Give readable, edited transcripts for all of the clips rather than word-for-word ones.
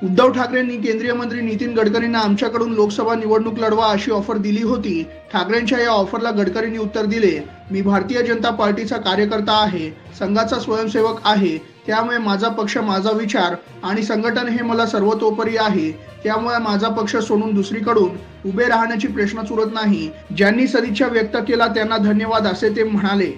उद्धव ठाकरेंनी केंद्रीय मंत्री नितीन गडकरींना आमच्याकडून लोकसभा निवडणूक लढवा अशी ऑफर दिली होती। ठाकरेंच्या या ऑफरला गडकरींनी उत्तर दिले, मी भारतीय जनता पार्टीचा कार्यकर्ता आहे, संघाचा स्वयंसेवक आहे, त्यामुळे माझा पक्ष, माझा विचार आणि संघटन हे मला सर्वतोपरी आहे, त्यामुळे माझा पक्ष सोडून दुसरीकडून उभे राहण्याची प्रश्नच उरत नाही। ज्यांनी सदिच्छा व्यक्त केला त्यांना धन्यवाद, असे ते म्हणाले।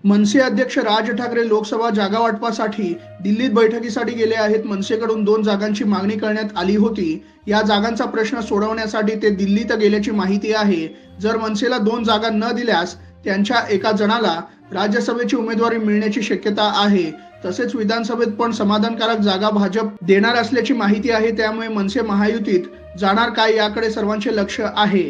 मनसे अध्यक्ष राज ठाकरे लोकसभा जागा वाटपासाठी दिल्लीत बैठकीसाठी गेले आहेत। मनसेकडून 2 जागांची मागणी करण्यात आली होती। या जागांचा प्रश्न सोडवण्यासाठी ते दिल्लीत गेल्याची माहिती आहे। जर मनसेला 2 जागा न दिल्यास त्यांच्या एका जणाला राज्यसभेची उमेदवारी मिळण्याची शक्यता आहे। तसेच विधानसभेत पण समाधानकारक जागा भाजप देणार असल्याची माहिती आहे। त्यामुळे मनसे महायुतीत जाणार काय याकडे सर्वांचे लक्ष आहे।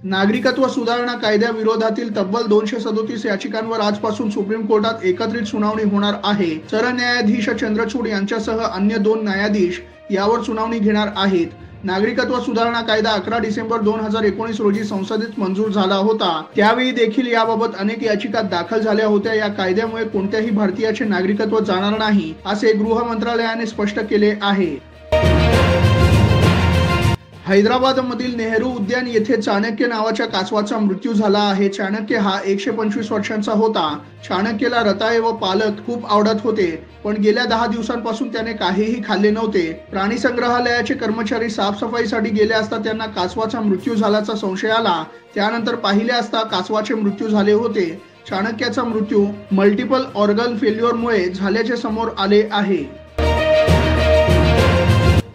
नागरिकत्व सुधारणा कायद्याविरोधातील तब्बल 237 याचिकांवर आजपासून सुप्रीम कोर्टात एकत्रित सुनावणी होणार आहे। सरन्यायाधीश चंद्रचूड यांच्यासह अन्य 2 न्यायाधीश यावर सुनावणी घेणार आहेत। नागरिकत्व सुधारणा कायदा 11 डिसेंबर 2019 रोजी संसदेत मंजूर झाला होता। त्यावेळी देखील याबाबत अनेक याचिका दाखल झाल्या होत्या। या कायद्यामुळे कोणत्याही भारतीयाचे नागरिकत्व जाणार नाही, असे गृह मंत्रालयाने स्पष्ट केले आहे। हैदराबाद मधील नेहरू उद्यान येथे चाणक्य नावाच्या कासवाचा मृत्यू झाला आहे। चाणक्य हा 125 वर्षांचा होता। चाणक्यला रताळे व पालक खूप आवडत होते, पण गेल्या 10 दिवसांपासून त्याने काहीही खाल्ले नव्हते। प्राणी संग्रहालयाचे कर्मचारी साफसफाईसाठी गेले असता त्यांना कासवाचा मृत्यू झाल्याचा संशय आला। त्यानंतर पाहिले असता कासवाचे मृत्यू झाले होते। चाणक्याचा मृत्यू मल्टिपल ऑर्गन फेल्युअरमुळे झाल्याचे समोर आले आहे।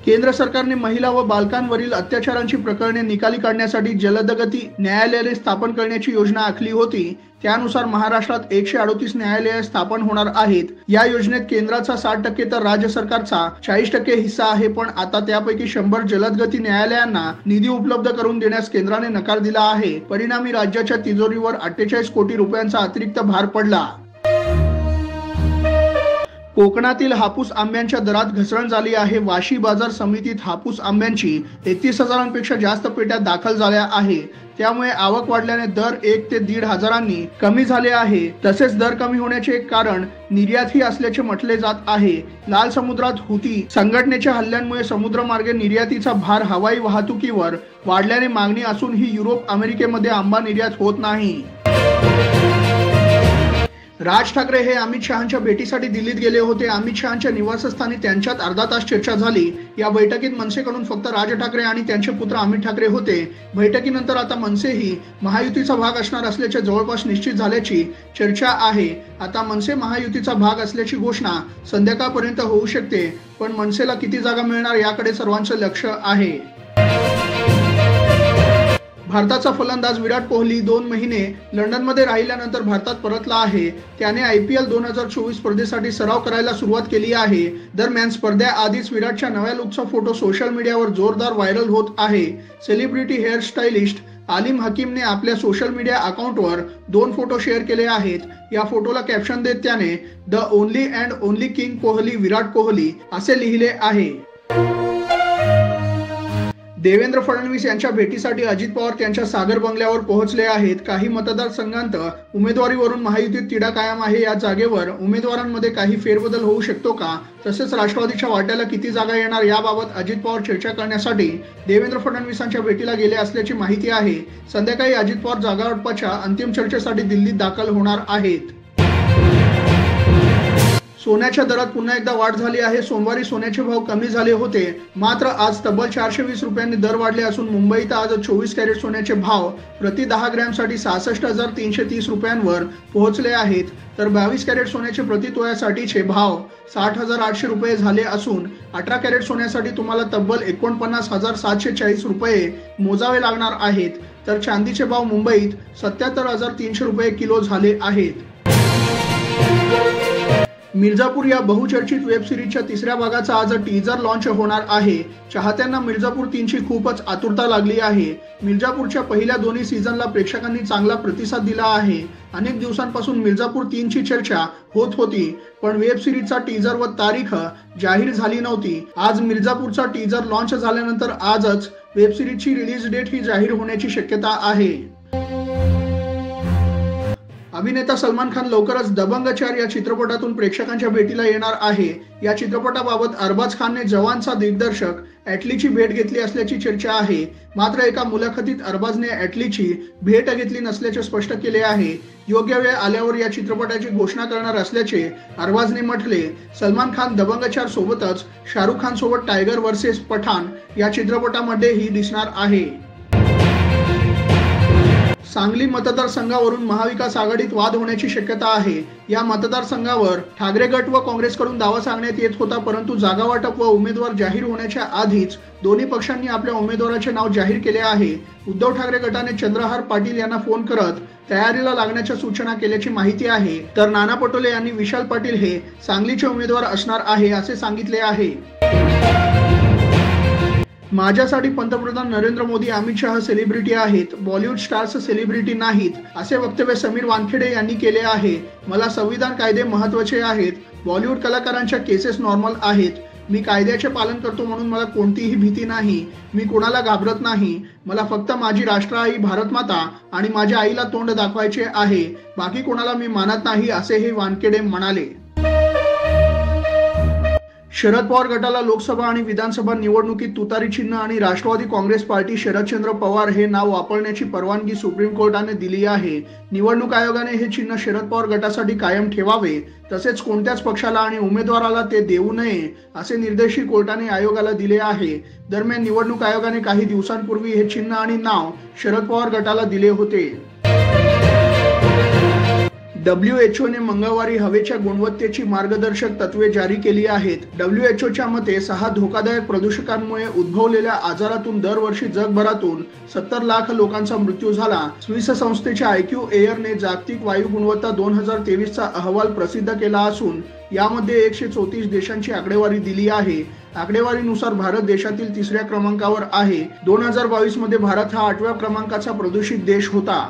केंद्र सरकारने महिला व बालकांवरील अत्याचारांची प्रकरणे निकाली काढण्यासाठी जलदगती न्यायालये स्थापन करण्याची योजना आखली होती। त्यानुसार महाराष्ट्रात 138 न्यायालये स्थापन होणार आहेत। या योजनेत केंद्राचा 60% तर राज्य सरकारचा 40% हिस्सा आहे। पण आता त्यापैकी 100 जलदगती न्यायालयांना निधी उपलब्ध करून देण्यास केंद्राने नकार दिला आहे। परिणामी राज्याच्या तिजोरीवर 48 कोटी रुपयांचा अतिरिक्त भार पडला। कोकणातील हापूस आंब्यांच्या दरात घसरण झाली आहे। वाशी बाजार समितीत हापूस आंब्यांची 31,000पेक्षा जास्त पेट्या दाखल झाल्या आहे। त्यामुळे आवक वाढल्याने दर 1 ते 1.5 हजारांनी कमी झाले आहे। तसेच दर कमी होण्याचे एक कारण निर्यातही असल्याचे म्हटले जात आहे। लाल समुद्रात हुती संघटनेच्या हल्ल्यांमुळे समुद्रमार्गे निर्यातीचा भार हवाई वाहतुकीवर वाढल्याने मागणी असूनही युरोप, अमेरिकेमध्ये आंबा निर्यात होत नाही। राज ठाकरे हे अमित शहांच्या भेटीसाठी दिल्लीत गेले होते। अमित शहांच्या निवासस्थानी त्यांच्यात अर्धा तास चर्चा झाली। या बैठकीत मनसेकडून फक्त राज ठाकरे आणि त्यांचे पुत्र अमित ठाकरे होते। बैठकीनंतर आता मनसेही महायुतीचा भाग असणार असल्याचे जवळपास निश्चित झाल्याची चर्चा आहे। आता मनसे महायुतीचा भाग असल्याची घोषणा संध्याकाळपर्यंत होऊ शकते, पण मनसेला किती जागा मिळणार याकडे सर्वांचे लक्ष आहे। भारताचा फलंदाज विराट कोहली 2 महिने लंडनमध्ये राहिल्यानंतर भारतात परतला आहे। त्याने IPL 2024 स्पर्धेसाठी सराव करायला सुरुवात केली आहे। दरम्यान स्पर्धेआधीच विराटच्या नव्या लुकचा फोटो सोशल मीडियावर जोरदार व्हायरल होत आहे। सेलिब्रिटी हेअर स्टायलिस्ट आलिम हकीमने आपल्या सोशल मीडिया अकाउंटवर 2 फोटो शेअर केले आहेत। या फोटोला कॅप्शन देत त्याने the only and only king Kohli Virat Kohli असे लिहिले आहे। देवेंद्र फडणवीस यांच्या भेटीसाठी अजित पवार त्यांच्या सागर बंगल्यावर पोहोचले आहेत। काही मतदारसंघांत उमेदवारीवरून महायुतीत तिढा कायम आहे। या जागेवर उमेदवारांमध्ये काही फेरबदल होऊ शकतो का, तसेच राष्ट्रवादीच्या वाट्याला किती जागा येणार याबाबत अजित पवार चर्चा करण्यासाठी देवेंद्र फडणवीसांच्या भेटीला गेले असल्याची माहिती आहे। संध्याकाळी अजित पवार जागा वाटपाच्या अंतिम चर्चेसाठी दिल्लीत दाखल होणार आहेत। सोन्याच्या दरात पुन्हा एकदा वाढ झाली आहे। सोमवारी सोन्याचे भाव कमी झाले होते, मात्र आज तब्बल 420 रुपयांनी दर वाढले असून मुंबईत आज 24 कॅरेट सोन्याचे भाव प्रति 10 ग्रॅमसाठी 66,330 रुपयांवर पोहोचले आहेत, तर 22 कॅरेट सोन्याचे प्रति तोळ्यासाठीचे भाव 60,800 रुपये झाले असून 18 कॅरेट सोन्यासाठी तुम्हाला तब्बल 49,740 रुपये मोजावे लागणार आहेत, तर चांदीचे भाव मुंबईत 77,300 रुपये किलो झाले आहेत। मिर्जापूर या बहुचर्चित वेब सिरीजच्या 3ऱ्या भागाचा आज टीजर लॉन्च होणार आहे। चाहत्यांना मिर्जापूर 3ची खूपच आतुरता लागली आहे। मिर्जापूरच्या पहिल्या 2 सीझनला प्रेक्षकांनी चांगला प्रतिसाद दिला आहे। अनेक दिवसांपासून मिर्जापूर 3ची चर्चा होत होती, पण वेब सिरीजचा टीजर व तारीख जाहीर झाली नव्हती। आज मिर्जापूरचा टीजर लॉन्च झाल्यानंतर आजच वेब सिरीजची रिलीज डेट ही जाहीर होण्याची शक्यता आहे। अभिनेता सलमान खान लवकरच दबंग 4 या चित्रपटातून प्रेक्षकांच्या भेटीला येणार आहे। या चित्रपटाबाबत अरबाज खानने जवानचा दिग्दर्शक ॲटलीची भेट घेतली असल्याची चर्चा आहे। मात्र एका मुलाखतीत अरबाजने ॲटलीची भेट घेतली नसल्याचे स्पष्ट केले आहे। योग्य वेळ आल्यावर या चित्रपटाची घोषणा करणार असल्याचे अरबाजने म्हटले। सलमान खान दबंग 4 सोबतच शाहरुख खान सोबत टायगर वर्सेस पठाण या चित्रपटामध्येही दिसणार आहे। सांगली मतदारसंघावरून महाविकास आघाडीत वाद होण्याची शक्यता आहे। या मतदारसंघावर ठाकरे गट व काँग्रेसकडून दावा सांगण्यात येत होता, परंतु जागा वाटप व उमेदवार जाहीर होण्याच्या आधीच दोन्ही पक्षांनी आपल्या उमेदवाराचे नाव जाहीर केले आहे। उद्धव ठाकरे गटाने चंद्रहार पाटील यांना फोन करत तयारीला लागण्याच्या सूचना केल्याची माहिती आहे, तर नाना पटोले यांनी विशाल पाटील हे सांगलीचे उमेदवार असणार आहे असे सांगितले आहे। माझ्यासाठी पंतप्रधान नरेंद्र मोदी अमित शहा सेलिब्रिटी आहेत, बॉलिवूड स्टार्स सेलिब्रिटी नाहीत, असे वक्तव्य समीर वानखेडे यांनी केले आहे। मला संविधान कायदे महत्त्वाचे आहेत। बॉलिवूड कलाकारांच्या केसेस नॉर्मल आहेत। मी कायद्याचे पालन करतो म्हणून मला कोणतीही भीती नाही। मी कोणाला घाबरत नाही। मला फक्त माझी राष्ट्रआई भारतमाता आणि माझ्या आईला तोंड दाखवायचे आहे। बाकी कोणाला मी मानत नाही असेही वानखेडे म्हणाले। शरद पवार गटाला लोकसभा आणि विधानसभा निवडणुकीत तुतारी चिन्ह आणि राष्ट्रवादी काँग्रेस पार्टी शरदचंद्र पवार हे नाव वापरण्याची परवानगी सुप्रीम कोर्टाने दिली आहे। निवडणूक आयोगाने हे चिन्ह शरद पवार गटासाठी कायम ठेवावे, तसेच कोणत्याच पक्षाला आणि उमेदवाराला ते देऊ नये असे निर्देशही कोर्टाने आयोगाला दिले आहे। दरम्यान निवडणूक आयोगाने काही दिवसांपूर्वी हे चिन्ह आणि नाव शरद पवार गटाला दिले होते। WHO ने मंगळवारी हवेच्या गुणवत्तेची मार्गदर्शक तत्त्वे जारी केली आहेत। WHOच्या मते 6 धोकादायक प्रदूषकांमुळे उद्भवलेल्या आजारातून दरवर्षी जगभरातून 70 लाख लोकांचा मृत्यू झाला। स्विस संस्थेच्या IQAir जागतिक वायू गुणवत्ता 2023 चा अहवाल प्रसिद्ध केला असून यामध्ये 134 देशांची आकडेवारी दिली आहे। आकडेवारीनुसार भारत देशातील 3ऱ्या क्रमांकावर आहे। 2022 मध्ये भारत हा 8व्या क्रमांकाचा प्रदूषित देश होता।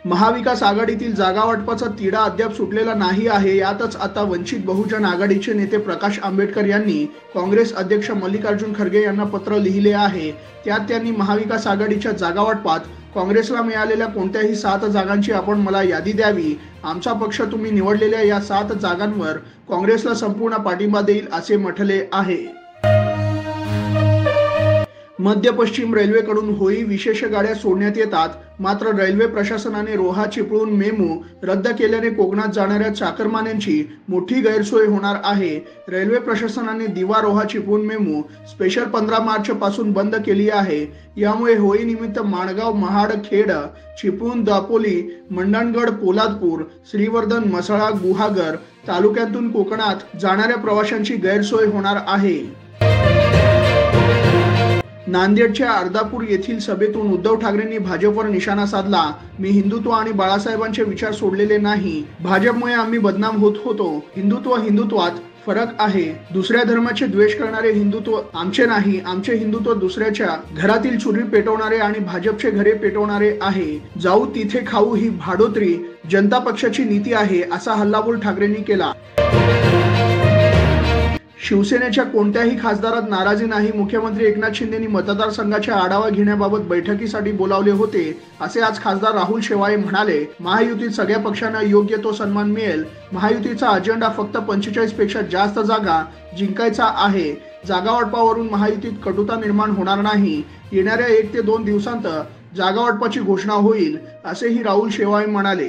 महाविकास आघाडीतील जागा वाटपाचा तिढा अद्याप सुटलेला नाही आहे। यातच आता वंचित बहुजन आघाडीचे नेते प्रकाश आंबेडकर यांनी काँग्रेस अध्यक्ष मल्लिकार्जुन खरगे यांना पत्र लिहिले आहे। त्यात त्यांनी महाविकास आघाडीच्या जागा वाटपात काँग्रेसला मिळालेल्या कोणत्याही 7 जागांची आपण मला यादी द्यावी। आमचा पक्ष तुम्ही निवडलेल्या या 7 जागांवर काँग्रेसला संपूर्ण पाठिंबा देईल असे म्हटले आहे। मध्य पश्चिम रेल्वेकडून होई विशेष गाड्या सोडण्यात येतात, मात्र रेल्वे प्रशासनाने रोहा चिपळूण मेमू रद्द केल्याने कोकणात जाणाऱ्या चाकरमान्यांची मोठी गैरसोय होणार आहे। रेल्वे प्रशासनाने दिवा रोहा चिपळूण मेमू स्पेशल 15 मार्च पासून बंद केली आहे। यामुळे होळी निमित्त माणगाव महाड खेड चिपळूण दापोली मंडणगड पोलादपूर श्रीवर्धन म्हसळा गुहागर तालुक्यातून कोकणात जाणाऱ्या प्रवाशांची गैरसोय होणार आहे। नांदेडच्या अर्धापूर येथील सभेतून उद्धव ठाकरेंनी भाजपवर निशाणा साधला। मी हिंदुत्व आणि बाळासाहेबांचे विचार सोडलेले नाही। भाजपमुळे आम्ही बदनाम होत होतो। हिंदुत्वात फरक आहे। दुसऱ्या धर्माचे द्वेष करणारे हिंदुत्व आमचे नाही। आमचे हिंदुत्व दुसऱ्याच्या घरातील चुली पेटवणारे आणि भाजपचे घरे पेटवणारे आहे। जाऊ तिथे खाऊ ही भाडोत्री जनता पक्षाची नीती आहे, असा हल्लाबोल ठाकरेंनी केला। शिवसेनेच्या कोणत्याही खासदारात नाराजी नाही। मुख्यमंत्री एकनाथ शिंदेंनी मतदारसंघाच्या आढावा घेण्याबाबत बैठकीसाठी बोलावले होते, असे आज खासदार राहुल शेवाळे म्हणाले। महायुतीत सगळ्या पक्षांना योग्य तो सन्मान मिळेल। महायुतीचा अजेंडा फक्त 45 पेक्षा जास्त जागा जिंकायचा आहे। जागा वाटपावरून महायुतीत कटुता निर्माण होणार नाही। येणाऱ्या 1 ते 2 दिवसांत जागा वाटपाची घोषणा होईल, असेही राहुल शेवाळे म्हणाले।